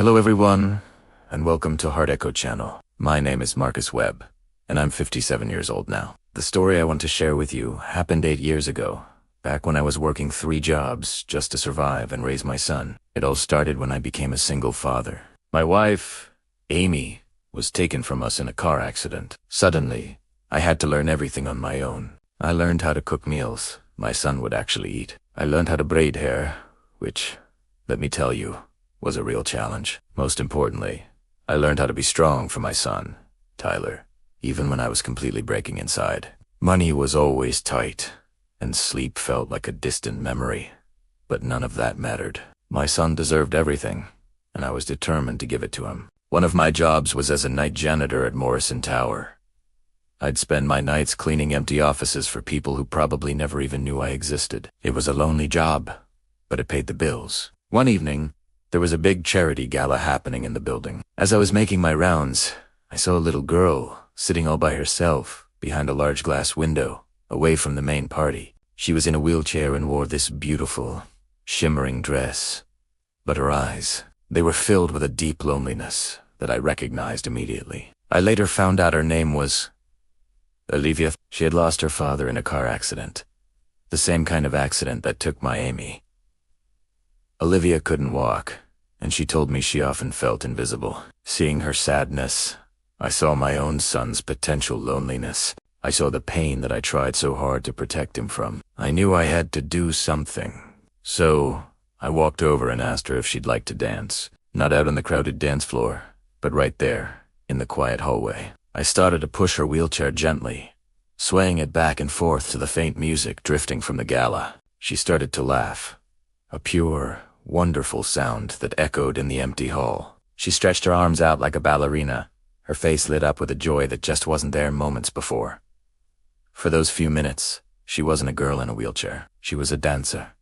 Hello everyone, and welcome to Heart Echo channel. My name is Marcus Webb, and I'm 57 years old now. The story I want to share with you happened 8 years ago, back when I was working 3 jobs just to survive and raise my son. It all started when I became a single father. My wife, Amy, was taken from us in a car accident. Suddenly, I had to learn everything on my own. I learned how to cook meals my son would actually eat. I learned how to braid hair, which, let me tell you, was a real challenge. Most importantly, I learned how to be strong for my son, Tyler, even when I was completely breaking inside. Money was always tight, and sleep felt like a distant memory, but none of that mattered. My son deserved everything, and I was determined to give it to him. One of my jobs was as a night janitor at Morrison Tower. I'd spend my nights cleaning empty offices for people who probably never even knew I existed. It was a lonely job, but it paid the bills. One evening, there was a big charity gala happening in the building. As I was making my rounds, I saw a little girl sitting all by herself behind a large glass window, away from the main party. She was in a wheelchair and wore this beautiful, shimmering dress. But her eyes, they were filled with a deep loneliness that I recognized immediately. I later found out her name was Olivia. She had lost her father in a car accident, the same kind of accident that took my Amy. Olivia couldn't walk, and she told me she often felt invisible. Seeing her sadness, I saw my own son's potential loneliness. I saw the pain that I tried so hard to protect him from. I knew I had to do something. So, I walked over and asked her if she'd like to dance. Not out on the crowded dance floor, but right there, in the quiet hallway. I started to push her wheelchair gently, swaying it back and forth to the faint music drifting from the gala. She started to laugh, a pure, wonderful sound that echoed in the empty hall. She stretched her arms out like a ballerina, her face lit up with a joy that just wasn't there moments before. For those few minutes, she wasn't a girl in a wheelchair. She was a dancer,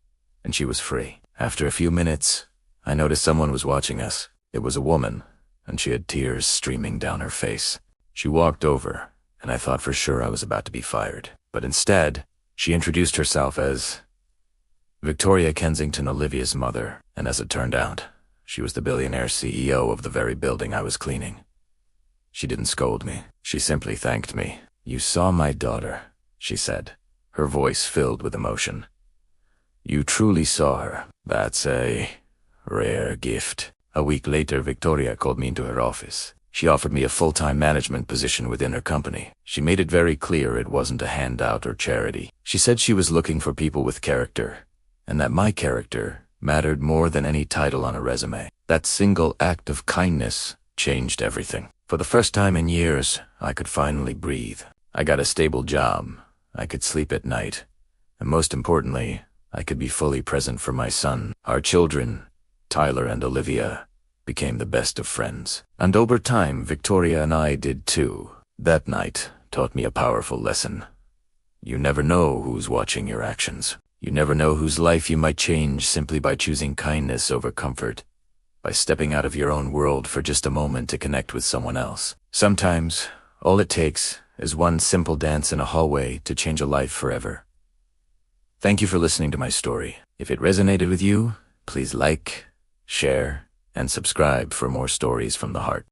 and she was free. After a few minutes, I noticed someone was watching us. It was a woman, and she had tears streaming down her face. She walked over, and I thought for sure I was about to be fired. But instead, she introduced herself as Victoria Kensington, Olivia's mother, and as it turned out, she was the billionaire CEO of the very building I was cleaning. She didn't scold me. She simply thanked me. "You saw my daughter," she said, her voice filled with emotion. "You truly saw her. That's a rare gift." A week later, Victoria called me into her office. She offered me a full-time management position within her company. She made it very clear it wasn't a handout or charity. She said she was looking for people with character, and that my character mattered more than any title on a resume. That single act of kindness changed everything. For the first time in years, I could finally breathe. I got a stable job. I could sleep at night. And most importantly, I could be fully present for my son. Our children, Tyler and Olivia, became the best of friends. And over time, Victoria and I did too. That night taught me a powerful lesson. You never know who's watching your actions. You never know whose life you might change simply by choosing kindness over comfort, by stepping out of your own world for just a moment to connect with someone else. Sometimes, all it takes is one simple dance in a hallway to change a life forever. Thank you for listening to my story. If it resonated with you, please like, share, and subscribe for more stories from the heart.